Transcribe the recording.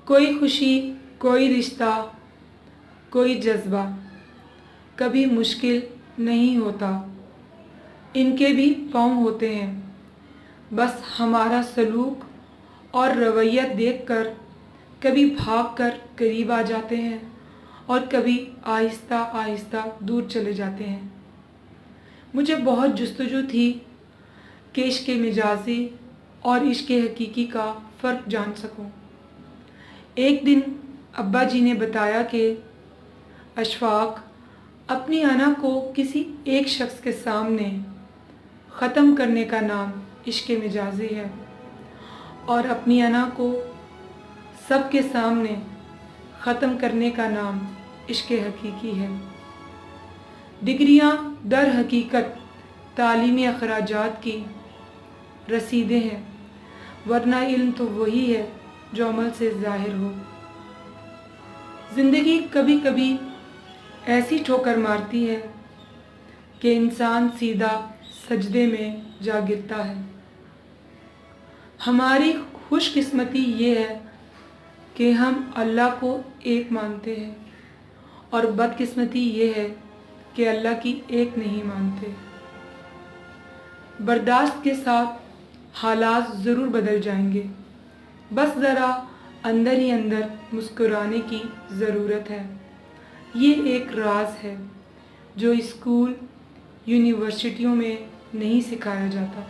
کوئی خوشی، کوئی رشتہ، کوئی جذبہ کبھی مشکل نہیں ہوتا، ان کے بھی پاؤں ہوتے ہیں، بس ہمارا سلوک اور رویہ دیکھ کر کبھی بھاگ کر قریب آ جاتے ہیں اور کبھی آہستہ آہستہ دور چلے جاتے ہیں۔ مجھے بہت جستجو تھی کہ عشق مجازی اور عشق حقیقی کا فرق جان سکوں۔ ایک دن ابا جی نے بتایا کہ اشفاق، اپنی انا کو کسی ایک شخص کے سامنے ختم کرنے کا نام عشق مجازی ہے، اور اپنی انا کو سب کے سامنے ختم کرنے کا نام عشق حقیقی ہے۔ ڈگریاں در حقیقت تعلیمی اخراجات کی رسیدیں ہیں، ورنہ علم تو وہی ہے جو عمل سے ظاہر ہو۔ زندگی کبھی کبھی ایسی ٹھوکر مارتی ہے کہ انسان سیدھا سجدے میں جا گرتا ہے۔ ہماری خوش قسمتی یہ ہے کہ ہم اللہ کو ایک مانتے ہیں، اور بد قسمتی یہ ہے کہ اللہ کی ایک نہیں مانتے۔ برداشت کے ساتھ حالات ضرور بدل جائیں گے، بس ذرا اندر ہی اندر مسکرانے کی ضرورت ہے۔ یہ ایک راز ہے جو اسکول، یونیورسٹیوں میں نہیں سکھایا جاتا۔